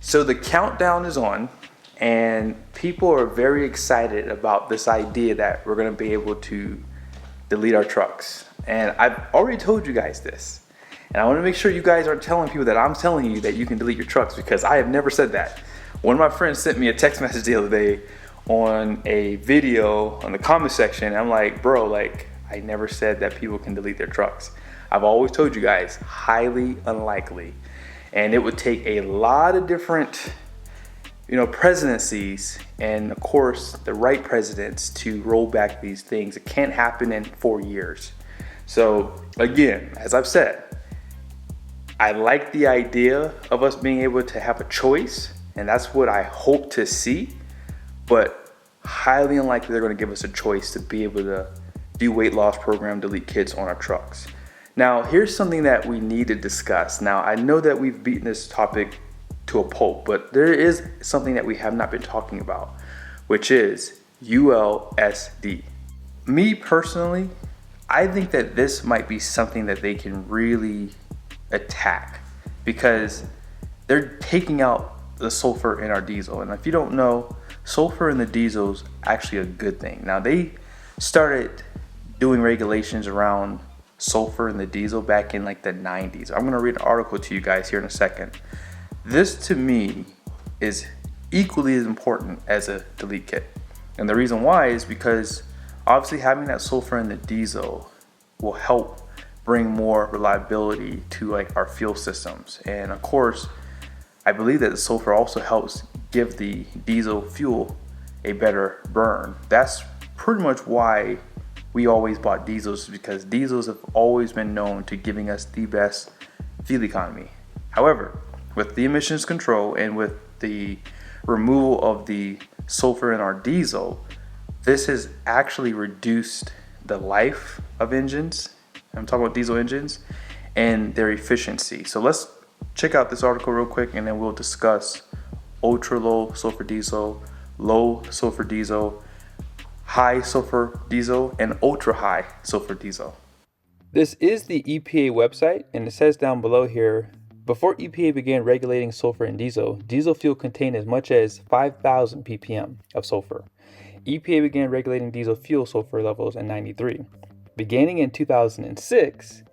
So the countdown is on, and people are very excited about this idea that we're going to be able to delete our trucks. And I've already told you guys this, and I want to make sure you guys aren't telling people that I'm telling you that you can delete your trucks, because I have never said that. One of my friends sent me a text message the other day on a video on the comment section, and I'm like, bro, like, I never said that people can delete their trucks. I've always told you guys, highly unlikely. And it would take a lot of different, presidencies, and of course the right presidents to roll back these things. It can't happen in 4 years. So again, as I've said, I like the idea of us being able to have a choice, and that's what I hope to see, but highly unlikely they're going to give us a choice to be able to do weight loss program, delete kids on our trucks. Now, here's something that we need to discuss. Now, I know that we've beaten this topic to a pulp, but there is something that we have not been talking about, which is ULSD. Me personally, I think that this might be something that they can really attack, because they're taking out the sulfur in our diesel. And if you don't know, sulfur in the diesel is actually a good thing. Now, they started doing regulations around sulfur in the diesel back in like the 90s. I'm going to read an article to you guys here in a second. This to me is equally as important as a delete kit. And the reason why is because obviously having that sulfur in the diesel will help bring more reliability to like our fuel systems. And of course, I believe that the sulfur also helps give the diesel fuel a better burn. That's pretty much why we always bought diesels, because diesels have always been known to giving us the best fuel economy. However, with the emissions control and with the removal of the sulfur in our diesel, this has actually reduced the life of engines. I'm talking about diesel engines and their efficiency. So let's check out this article real quick, and then we'll discuss ultra low sulfur diesel, low sulfur diesel, high sulfur diesel, and ultra high sulfur diesel. This is the EPA website, and it says down below here, before EPA began regulating sulfur in diesel, diesel fuel contained as much as 5,000 ppm of sulfur. EPA began regulating diesel fuel sulfur levels in '93. Beginning in 2006,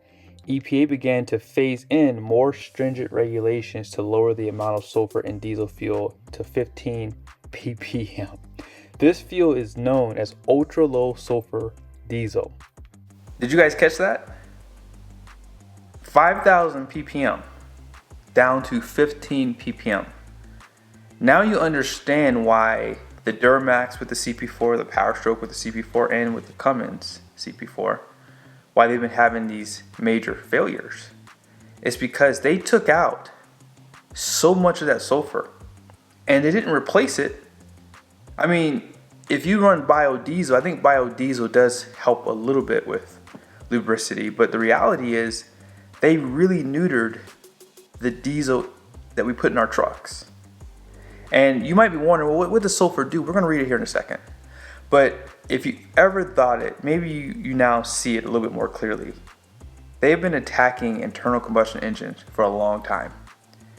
EPA began to phase in more stringent regulations to lower the amount of sulfur in diesel fuel to 15 ppm. This fuel is known as ultra low sulfur diesel. Did you guys catch that? 5,000 ppm down to 15 ppm. Now you understand why the Duramax with the CP4, the PowerStep with the CP4, and with the Cummins CP4, why they've been having these major failures. It's because they took out so much of that sulfur and they didn't replace it. I mean, if you run biodiesel, I think biodiesel does help a little bit with lubricity, but the reality is they really neutered the diesel that we put in our trucks. And you might be wondering, well, what does sulfur do? We're going to read it here in a second. But if you ever thought it, maybe you now see it a little bit more clearly. They've been attacking internal combustion engines for a long time.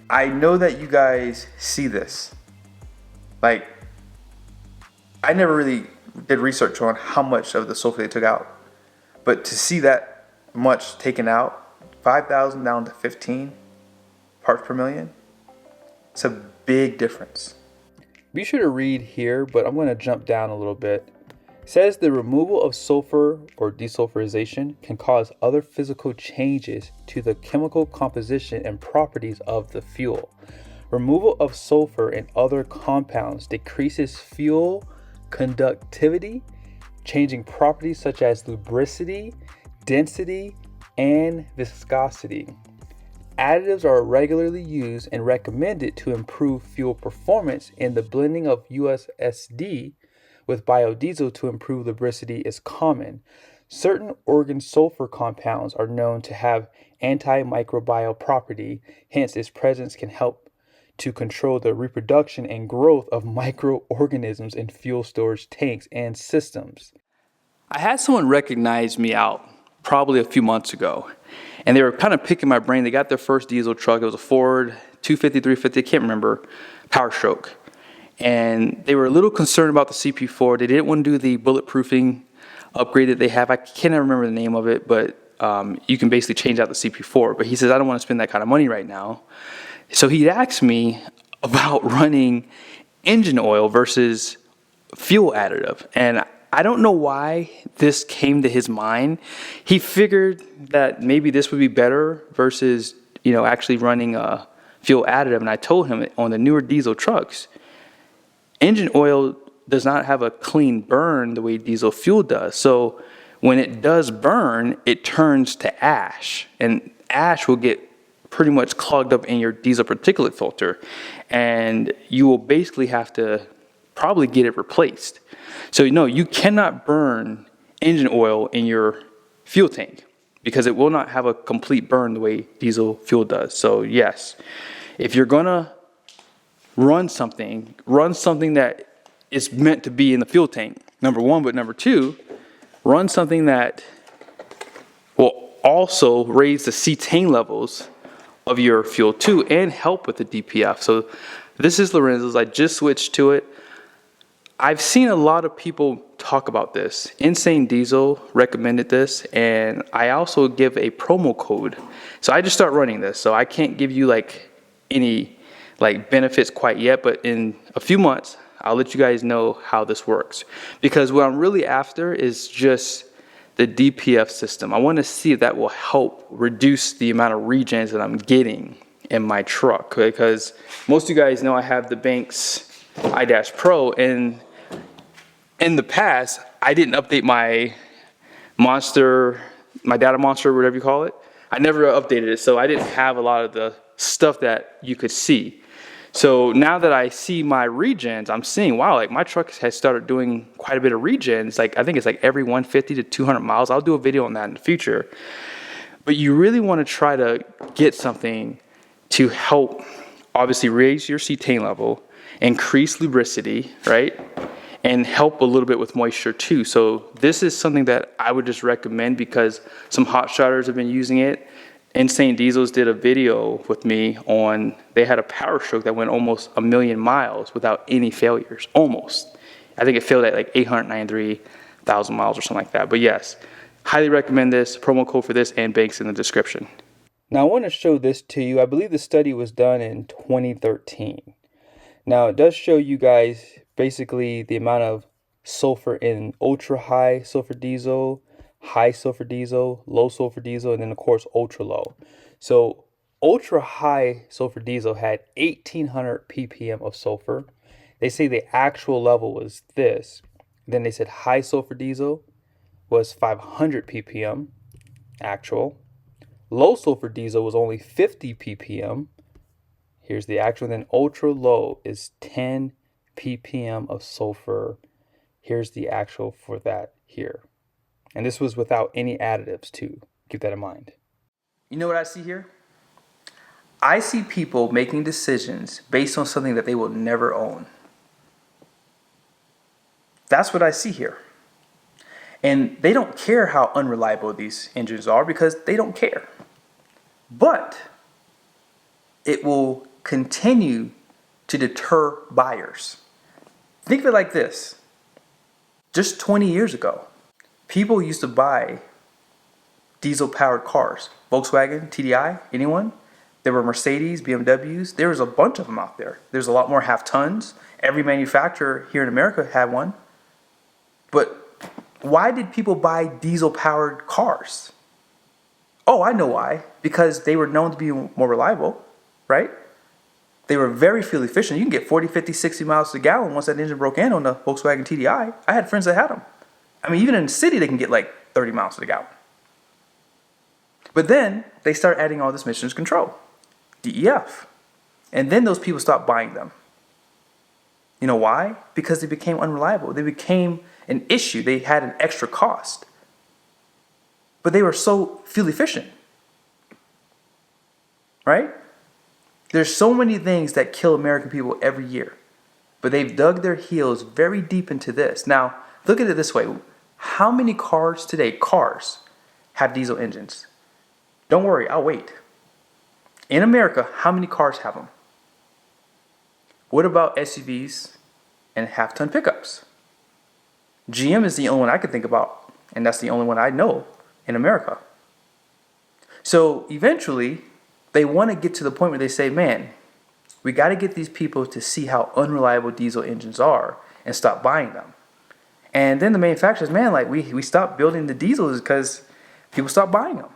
I know that you guys see this. Like, I never really did research on how much of the sulfur they took out. But to see that much taken out, 5,000 down to 15 parts per million, it's a big difference. Be sure to read here, but I'm going to jump down a little bit. It says the removal of sulfur or desulfurization can cause other physical changes to the chemical composition and properties of the fuel. Removal of sulfur and other compounds decreases fuel conductivity, changing properties such as lubricity, density, and viscosity. Additives are regularly used and recommended to improve fuel performance, and the blending of ULSD with biodiesel to improve lubricity is common. Certain organ sulfur compounds are known to have antimicrobial property, hence its presence can help to control the reproduction and growth of microorganisms in fuel storage tanks and systems. I had someone recognize me out probably a few months ago. And they were kind of picking my brain. They got their first diesel truck. It was a Ford 250, 350, I can't remember, Power Stroke. And they were a little concerned about the CP4. They didn't want to do the bulletproofing upgrade that they have. I cannot remember the name of it, but you can basically change out the CP4. But he says, I don't want to spend that kind of money right now. So he asked me about running engine oil versus fuel additive. And I don't know why this came to his mind. He figured that maybe this would be better versus, you know, actually running a fuel additive. And I told him on the newer diesel trucks, engine oil does not have a clean burn the way diesel fuel does. So when it does burn, it turns to ash, and ash will get pretty much clogged up in your diesel particulate filter, and you will basically have to probably get it replaced. So no, you cannot burn engine oil in your fuel tank because it will not have a complete burn the way diesel fuel does. So yes, if you're gonna run something that is meant to be in the fuel tank, number one, but number two, run something that will also raise the cetane levels of your fuel too and help with the DPF. So this is Lorenzo's. I just switched to it. I've seen a lot of people talk about this. Insane Diesel recommended this, and I also give a promo code. So I just start running this. So I can't give you like any like benefits quite yet, but in a few months, I'll let you guys know how this works. Because what I'm really after is just the DPF system. I want to see if that will help reduce the amount of regens that I'm getting in my truck. Because most of you guys know I have the Banks i-Pro, and in the past, I didn't update my Monster, my data monster, whatever you call it. I never updated it, so I didn't have a lot of the stuff that you could see. So now that I see my regens, I'm seeing, wow, like my truck has started doing quite a bit of regens. Like I think it's like every 150 to 200 miles. I'll do a video on that in the future. But you really want to try to get something to help obviously raise your cetane level, increase lubricity, right? And help a little bit with moisture too. So this is something that I would just recommend because some hot shotters have been using it. Insane Diesels did a video with me on, they had a Power Stroke that went almost 1,000,000 miles without any failures, almost. I think it failed at like 893,000 miles or something like that. But yes, highly recommend this, promo code for this and Banks in the description. Now I want to show this to you. I believe the study was done in 2013. Now it does show you guys basically the amount of sulfur in ultra high sulfur diesel, high sulfur diesel, low sulfur diesel, and then of course ultra low. So ultra high sulfur diesel had 1,800 ppm of sulfur. They say the actual level was this. Then they said high sulfur diesel was 500 ppm actual. Low sulfur diesel was only 50 ppm. Here's the actual. Then ultra low is 10 ppm of sulfur. Here's the actual for that here. And this was without any additives too. Keep that in mind. You know what I see here? I see people making decisions based on something that they will never own. That's what I see here. And they don't care how unreliable these engines are because they don't care. But it will continue to deter buyers. Think of it like this. Just 20 years ago, people used to buy diesel-powered cars. Volkswagen, TDI, anyone? There were Mercedes, BMWs. There was a bunch of them out there. There's a lot more half-tons. Every manufacturer here in America had one. But why did people buy diesel-powered cars? Oh, I know why. Because they were known to be more reliable, right? They were very fuel efficient. You can get 40, 50, 60 miles to the gallon once that engine broke in on the Volkswagen TDI. I had friends that had them. I mean, even in the city, they can get like 30 miles to the gallon. But then they start adding all this emissions control, DEF. And then those people stopped buying them. You know why? Because they became unreliable. They became an issue. They had an extra cost. But they were so fuel efficient. Right? There's so many things that kill American people every year. But they've dug their heels very deep into this. Now, look at it this way. How many cars today, have diesel engines. Don't worry, I'll wait. In America, how many cars have them? What about SUVs and half-ton pickups? GM is the only one I can think about, and that's the only one I know in America. So eventually, they want to get to the point where they say, man, we got to get these people to see how unreliable diesel engines are and stop buying them. And then the manufacturers, man, like we stopped building the diesels because people stopped buying them.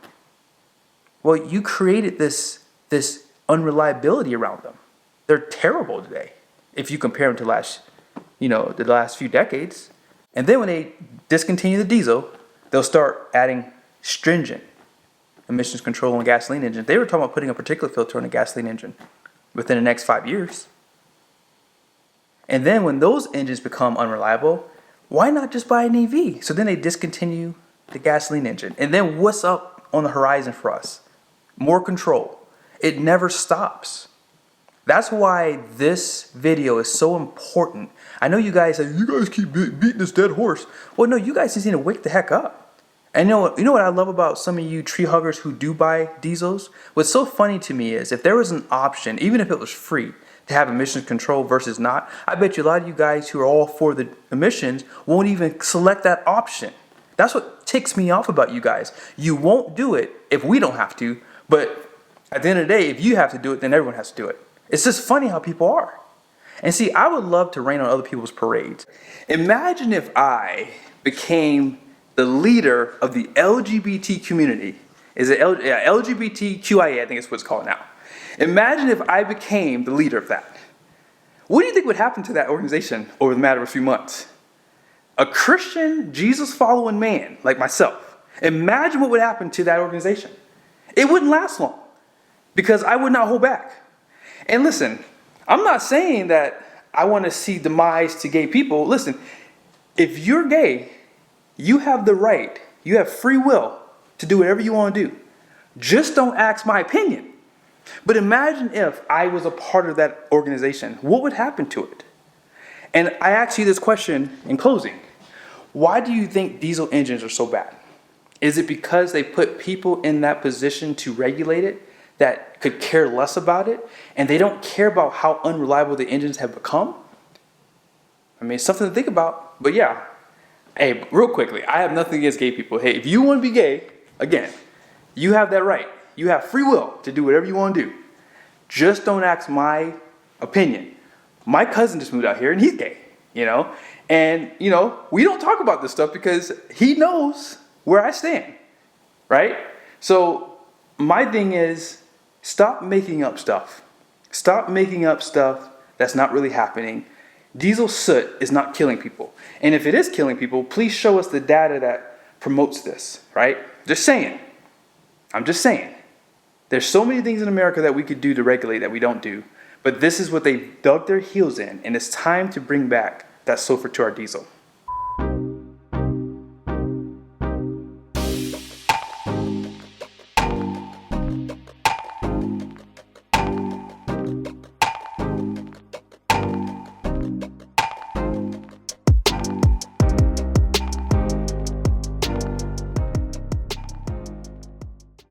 Well, you created this unreliability around them. They're terrible today if you compare them to the last few decades. And then when they discontinue the diesel, they'll start adding stringent emissions control on gasoline engines. They were talking about putting a particulate filter on a gasoline engine within the next 5 years. And then when those engines become unreliable, why not just buy an EV? So then they discontinue the gasoline engine. And then what's up on the horizon for us? More control. It never stops. That's why this video is so important. I know you guys say, you guys keep beating this dead horse. Well, no, you guys just need to wake the heck up. And you know what I love about some of you tree huggers who do buy diesels? What's so funny to me is if there was an option, even if it was free, to have emissions control versus not, I bet you a lot of you guys who are all for the emissions won't even select that option. That's what ticks me off about you guys. You won't do it if we don't have to, but at the end of the day, if you have to do it, then everyone has to do it. It's just funny how people are. And see, I would love to rain on other people's parades. Imagine if I became the leader of the LGBT community. Is it LGBTQIA? I think it's what it's called now. Imagine if I became the leader of that. What do you think would happen to that organization over the matter of a few months? A Christian, Jesus-following man like myself. Imagine what would happen to that organization. It wouldn't last long because I would not hold back. And listen, I'm not saying that I want to see demise to gay people. Listen, if you're gay, you have the right, you have free will to do whatever you want to do. Just don't ask my opinion. But imagine if I was a part of that organization. What would happen to it? And I ask you this question in closing. Why do you think diesel engines are so bad? Is it because they put people in that position to regulate it that could care less about it, and they don't care about how unreliable the engines have become? I mean, it's something to think about, but yeah. Hey, real quickly, I have nothing against gay people. Hey, if you want to be gay, again, you have that right. You have free will to do whatever you want to do. Just don't ask my opinion. My cousin just moved out here and he's gay, and, we don't talk about this stuff because he knows where I stand, right? So my thing is, stop making up stuff. Stop making up stuff that's not really happening. Diesel soot is not killing people. And if it is killing people, please show us the data that promotes this, right? Just saying. I'm just saying. There's so many things in America that we could do to regulate that we don't do. But this is what they dug their heels in. And it's time to bring back that sulfur to our diesel.